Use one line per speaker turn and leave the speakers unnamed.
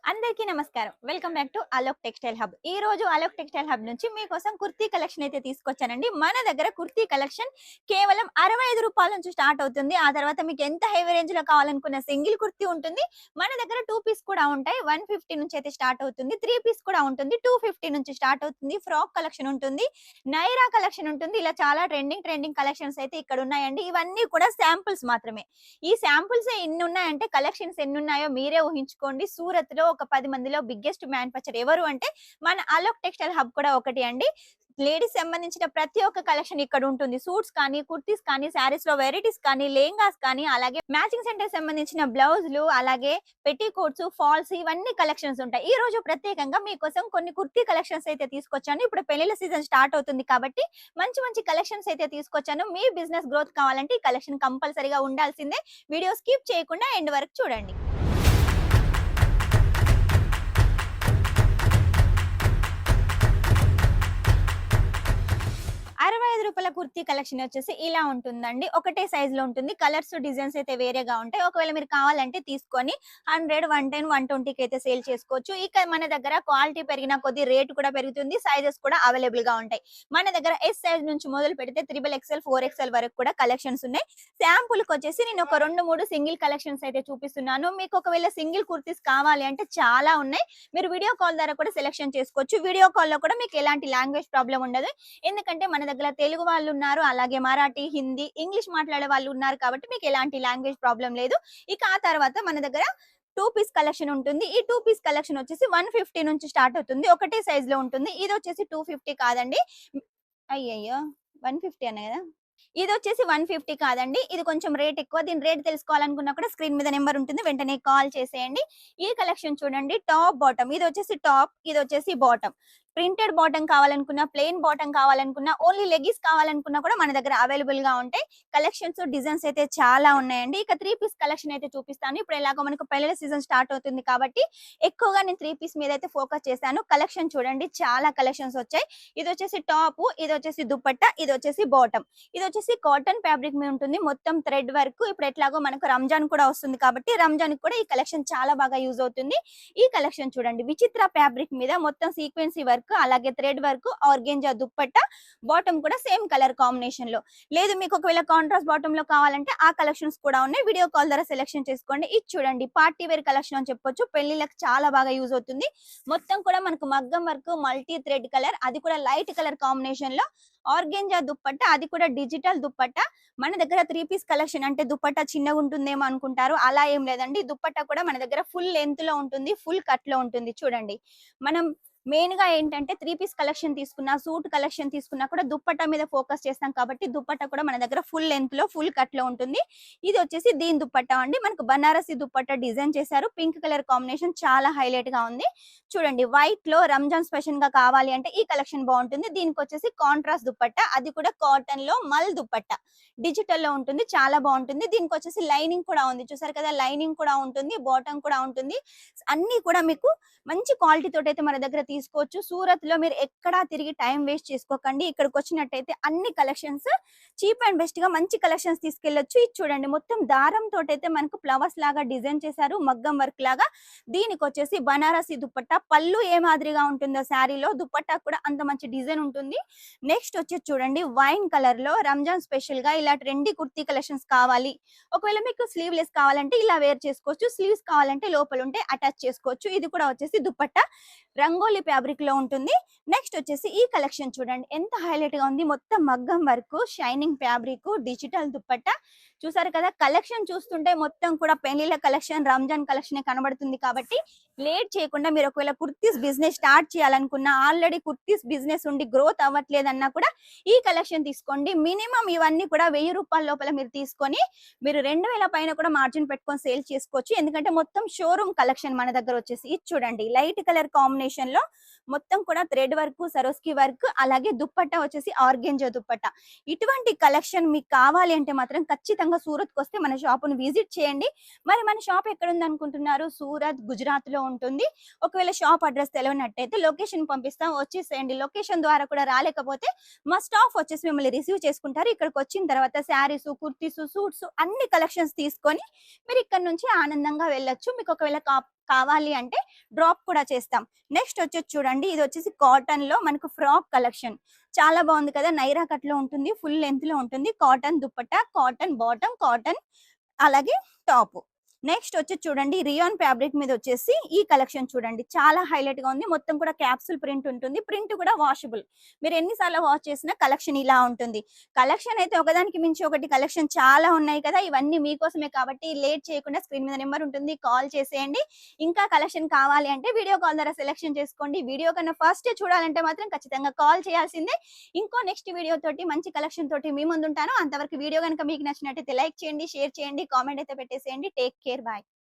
అందరికీ నమస్కారం. Welcome back to Alok textile hub. ఈ రోజు అలోక్ టెక్స్టైల్ హబ్ నుంచి మీకోసం కుర్తీ కలెక్షన్ అయితే తీసుకొచ్చానండి. మన దగ్గర కుర్తీ కలెక్షన్ కేవలం రూ. 65 నుంచి స్టార్ట్ అవుతుంది. ఆ తర్వాత మీకు ఎంత హెవీ రేంజ్ లో కావాలనుకున్న సింగిల్ కుర్తీ ఉంటుంది. మన దగ్గర 2 పీస్ కూడా ఉంటాయి. 150 నుంచి అయితే స్టార్ట్ అవుతుంది. 3 పీస్ కూడా ఉంటుంది. 250 నుంచి స్టార్ట్ అవుతుంది. ఫ్రాక్ కలెక్షన్ ఉంటుంది. నైరా కలెక్షన్ ఉంటుంది. ఇలా చాలా ట్రెండింగ్ కలెక్షన్స్ అయితే ఇక్కడ ఉన్నాయండి. ఇవన్నీ కూడా శాంపుల్స్ మాత్రమే. ఈ శాంపుల్స్ ఎన్ని ఉన్నాయంటే కలెక్షన్స్ ఎన్ని ఉన్నాయో మీరే ఊహించుకోండి. సూరత్ లో ఒక 10 మందిలో బిగ్గెస్ట్ మ్యానుఫ్యాక్చర్ ఎవరు అంటే మన అలోక్ టెక్స్టైల్ హబ్ కూడా ఒకటి అండి. లేడీస్ సంబంధించిన ప్రతి ఒక్క కలెక్షన్ ఇక్కడ ఉంటుంది. సూట్స్ కానీ, కుర్తీస్ కానీ, శారీస్ లో వెరైటీస్ కానీ, లెహంగాస్ కానీ, అలాగే మ్యాచింగ్ సెంటర్ సంబంధించిన బ్లౌజులు, అలాగే పెట్టికోట్స్, ఫాల్స్ ఇవన్నీ కలెక్షన్స్ ఉంటాయి. ఈ రోజు ప్రత్యేకంగా మీకోసం కొన్ని కుర్తీ కలెక్షన్స్ అయితే తీసుకొచ్చాను. ఇప్పుడు పెళ్లిళ్ళ సీజన్ స్టార్ట్ అవుతుంది కాబట్టి మంచి కలెక్షన్స్ అయితే తీసుకొచ్చాను. మీ బిజినెస్ గ్రోత్ కావాలంటే ఈ కలెక్షన్ కంపల్సరీగా ఉండాల్సిందే. వీడియో స్కిప్ చేయకుండా ఎండ్ వరకు చూడండి. రూ. 65 కుర్తీ కలెక్షన్ వచ్చేసి ఇలా ఉంటుందండి. ఒకటే సైజ్ లో ఉంటుంది. కలర్స్ డిజైన్స్ అయితే వేరేగా ఉంటాయి. ఒకవేళ మీరు కావాలంటే తీసుకొని 100, 110, 120కి అయితే సేల్ చేసుకోవచ్చు. ఇక మన దగ్గర క్వాలిటీ పెరిగిన కొద్ది రేట్ కూడా పెరుగుతుంది. సైజెస్ కూడా అవైలబుల్ గా ఉంటాయి. మన దగ్గర ఎస్ సైజ్ నుంచి మొదలు పెడితే XXL, 4XL వరకు కూడా కలెక్షన్స్ ఉన్నాయి. శాంపుల్ కి వచ్చేసి నేను ఒక 2-3 సింగిల్ కలెక్షన్స్ అయితే చూపిస్తున్నాను. మీకు ఒకవేళ సింగిల్ కుర్తీస్ కావాలి అంటే చాలా ఉన్నాయి. మీరు వీడియో కాల్ ద్వారా కూడా సెలెక్షన్ చేసుకోవచ్చు. వీడియో కాల్ లో కూడా మీకు ఎలాంటి లాంగ్వేజ్ ప్రాబ్లం ఉండదు. ఎందుకంటే మన దగ్గర తెలుగు వాళ్ళు ఉన్నారు, అలాగే మరాఠీ, హిందీ, ఇంగ్లీష్ మాట్లాడే వాళ్ళు ఉన్నారు కాబట్టి మీకు ఎలాంటి లాంగ్వేజ్ ప్రాబ్లం లేదు. ఇక ఆ తర్వాత మన దగ్గర 2 పీస్ కలెక్షన్ ఉంటుంది. ఈ 2 పీస్ కలెక్షన్ వచ్చేసి 150 నుంచి స్టార్ట్ అవుతుంది. ఒకటే సైజ్ లో ఉంటుంది. ఇది వచ్చేసి 250 కాదండి. అయ్యయ్యో 150 అన్న కదా. ఇది వచ్చేసి 150 కాదండి. ఇది కొంచెం రేట్ ఎక్కువ. దీని రేట్ తెలుసుకోవాలనుకున్నా కూడా స్క్రీన్ మీద నెంబర్ ఉంటుంది. వెంటనే కాల్ చేసేయండి. ఈ కలెక్షన్ చూడండి. టాప్ బాటమ్, ఇది వచ్చేసి టాప్, ఇది వచ్చేసి బాటమ్. ప్రింటెడ్ బాటమ్ కావాలనుకున్నా, ప్లెయిన్ బాటమ్ కావాలనుకున్నా, ఓన్లీ లెగిస్ కావాలనుకున్నా కూడా మన దగ్గర అవైలబుల్ గా ఉంటాయి. కలెక్షన్స్ డిజైన్స్ అయితే చాలా ఉన్నాయండి. ఇక 3 పీస్ కలెక్షన్ అయితే చూపిస్తాను. ఇప్పుడు ఎలాగో మనకు పెళ్లి సీజన్ స్టార్ట్ అవుతుంది కాబట్టి ఎక్కువగా నేను 3 పీస్ మీద అయితే ఫోకస్ చేశాను. కలెక్షన్ చూడండి, చాలా కలెక్షన్స్ వచ్చాయి. ఇది వచ్చేసి టాప్, ఇది వచ్చేసి దుపట్టా, ఇది వచ్చేసి బాటమ్. ఇది వచ్చేసి కాటన్ ఫ్యాబ్రిక్ మీద ఉంటుంది. మొత్తం థ్రెడ్ వర్క్. ఇప్పుడు ఎట్లాగో మనకు రంజాన్ కూడా వస్తుంది కాబట్టి రంజాన్ కూడా ఈ కలెక్షన్ చాలా బాగా యూజ్ అవుతుంది. ఈ కలెక్షన్ చూడండి, విచిత్ర ఫ్యాబ్రిక్ మీద మొత్తం సీక్వెన్సీ వర్క్, అలాగే thread work, organza dupatta, bottom కూడా సేమ్ కలర్ కాంబినేషన్ లో. లేదు మీకు ఒకవేళ కాంట్రాస్ట్ బాటమ్ లో కావాలంటే ఆ కలెక్షన్స్ కూడా ఉన్నాయి. వీడియో కాల్ ద్వారా సెలెక్షన్ చేసుకోండి. ఇది చూడండి, పార్టీ వేర్ కలెక్షన్ అని చెప్పొచ్చు. పెళ్లిళ్ళకి చాలా బాగా యూజ్ అవుతుంది. మొత్తం కూడా మనకు మగ్గం వర్క్, మల్టీ థ్రెడ్ కలర్, అది కూడా లైట్ కలర్ కాంబినేషన్ లో, ఆర్గెంజా దుప్పట్టా, అది కూడా డిజిటల్ దుప్పట్టా. మన దగ్గర 3 పీస్ కలెక్షన్ అంటే దుప్పట్టా చిన్నగా ఉంటుందేమో అనుకుంటారు. అలా ఏం లేదండి. దుప్పట్టా కూడా మన దగ్గర ఫుల్ లెంత్ లో ఉంటుంది, ఫుల్ కట్ లో ఉంటుంది. చూడండి, మనం మెయిన్ గా ఏంటంటే 3 పీస్ కలెక్షన్ తీసుకున్నా, సూట్ కలెక్షన్ తీసుకున్నా కూడా దుప్పట్టా మీద ఫోకస్ చేస్తాం కాబట్టి దుప్పట్టా కూడా మన దగ్గర ఫుల్ లెంత్ లో, ఫుల్ కట్ లో ఉంటుంది. ఇది వచ్చేసి దీని దుప్పట్టా అండి. మనకు బనారసి దుప్పట్టా డిజైన్ చేశారు. పింక్ కలర్ కాంబినేషన్ చాలా హైలైట్ గా ఉంది. చూడండి, వైట్ లో రంజాన్ స్పెషల్ గా కావాలి అంటే ఈ కలెక్షన్ బాగుంటుంది. దీనికి వచ్చేసి కాంట్రాస్ట్ దుప్పట్టా, అది కూడా కాటన్ లో మల్ దుప్పట్టా, డిజిటల్ లో ఉంటుంది. చాలా బాగుంటుంది. దీనికి వచ్చేసి లైనింగ్ కూడా ఉంది. చూసారు కదా, లైనింగ్ కూడా ఉంటుంది, బాటమ్ కూడా ఉంటుంది. అన్ని కూడా మీకు మంచి క్వాలిటీ తోటి అయితే మన దగ్గర తీసుకోవచ్చు. సూరత్ లో మీరు ఎక్కడా తిరిగి టైం వేస్ట్ చేసుకోకండి. ఇక్కడికి వచ్చినట్టయితే అన్ని కలెక్షన్స్ చీప్ అండ్ బెస్ట్ గా మంచి కలెక్షన్స్ తీసుకెళ్లొచ్చు. ఇది చూడండి, మొత్తం దారం తోటి అయితే మనకు ఫ్లవర్స్ లాగా డిజైన్ చేశారు, మగ్గం వర్క్ లాగా. దీనికి వచ్చేసి బనారసి దుప్పట్టా, పళ్ళు ఏ మాదిరిగా ఉంటుందో శారీలో, దుప్పట్టా కూడా అంత మంచి డిజైన్ ఉంటుంది. నెక్స్ట్ వచ్చేసి చూడండి, వైన్ కలర్ లో రంజాన్ స్పెషల్ గా ఇలా ట్రెండీ కుర్తీ కలెక్షన్స్ కావాలి. ఒకవేళ మీకు స్లీవ్ లెస్ కావాలంటే ఇలా వేర్ చేసుకోవచ్చు. స్లీవ్స్ కావాలంటే లోపల ఉంటే అటాచ్ చేసుకోవచ్చు. ఇది కూడా వచ్చేసి దుపట్టా రంగోలీ ఫ్యాబ్రిక్ లో ఉంటుంది. నెక్స్ట్ వచ్చేసి ఈ కలెక్షన్ చూడండి, ఎంత హైలైట్ గా ఉంది. మొత్తం మగ్గం work, shining fabric, digital dupatta. చూసారు కదా, కలెక్షన్ చూస్తుంటే మొత్తం కూడా పెళ్లిళ్ళ కలెక్షన్, రంజాన్ కలెక్షన్ కనబడుతుంది. కాబట్టి లేట్ చేయకుండా మీరు ఒకవేళ కుర్తీస్ బిజినెస్ స్టార్ట్ చేయాలనుకున్నా, ఆల్రెడీ కుర్తీస్ బిజినెస్ ఉండి గ్రోత్ అవ్వట్లేదన్నా కూడా ఈ కలెక్షన్ తీసుకోండి. మినిమం ఇవన్నీ కూడా 1000 రూపాయల లోపల మీరు తీసుకొని మీరు 2000 పైన కూడా మార్జిన్ పెట్టుకొని సేల్ చేసుకోవచ్చు. ఎందుకంటే మొత్తం షోరూమ్ కలెక్షన్ మన దగ్గర వచ్చేసి. ఇది చూడండి, లైట్ కలర్ కాంబినేషన్ లో మొత్తం కూడా థ్రెడ్ వర్క్, సరోస్కి వర్క్, అలాగే దుప్పట్టా వచ్చేసి ఆర్గెంజా దుప్పట్టా. ఇటువంటి కలెక్షన్ మీకు కావాలి అంటే మాత్రం ఖచ్చితంగా సూరత్ కు వస్తే మన షాప్ ను విజిట్ చేయండి. మరి మన షాప్ ఎక్కడ ఉంది అనుకుంటున్నారు? సూరత్, గుజరాత్ లో ఉంటుంది. ఒకవేళ షాప్ అడ్రస్ తెలియనట్టయితే లొకేషన్ పంపిస్తాం, వచ్చేసేయండి. లొకేషన్ ద్వారా కూడా రాలేకపోతే మా స్టాఫ్ వచ్చేసి మిమ్మల్ని రిసీవ్ చేసుకుంటారు. ఇక్కడికి వచ్చిన తర్వాత శారీస్, కుర్తీస్, సూట్స్ అన్ని కలెక్షన్స్ తీసుకొని మీరు ఇక్కడ నుంచి ఆనందంగా వెళ్ళొచ్చు. మీకు ఒకవేళ కావాలి అంటే డ్రాప్ కూడా చేస్తాం. నెక్స్ట్ వచ్చేసి చూడండి, ఇది వచ్చేసి కాటన్ లో మనకు ఫ్రాక్ కలెక్షన్. చాలా బాగుంది కదా, నైరా కట్ లో ఉంటుంది, ఫుల్ లెంత్ లో ఉంటుంది, cotton dupatta, cotton bottom, cotton అలాగే టాప్. నెక్స్ట్ వచ్చి చూడండి, రియాన్ ఫ్యాబ్రిక్ మీద వచ్చేసి ఈ కలెక్షన్ చూడండి, చాలా హైలైట్ గా ఉంది. మొత్తం కూడా క్యాప్సూల్ ప్రింట్ ఉంటుంది, ప్రింట్ కూడా వాషబుల్. మీరు ఎన్నిసార్లు వాష్ చేసినా కలెక్షన్ ఇలా ఉంటుంది. కలెక్షన్ అయితే ఒకదానికి మించి ఒకటి కలెక్షన్ చాలా ఉన్నాయి కదా, ఇవన్నీ మీకోసమే కాబట్టి లేట్ చేయకుండా స్క్రీన్ మీద నెంబర్ ఉంటుంది, కాల్ చేసేయండి. ఇంకా కలెక్షన్ కావాలి అంటే వీడియో కాల్ ద్వారా సెలెక్షన్ చేసుకోండి. వీడియో కన్నా ఫస్ట్ చూడాలంటే మాత్రం ఖచ్చితంగా కాల్ చేయాల్సిందే. ఇంకో నెక్స్ట్ వీడియో తోటి మంచి కలెక్షన్ తోటి మీ ముందు ఉంటాను. అంతవరకు వీడియో కనుక మీకు నచ్చినట్టయితే లైక్ చేయండి, షేర్ చేయండి, కామెంట్ అయితే పెట్టేసేయండి. Take care, bye.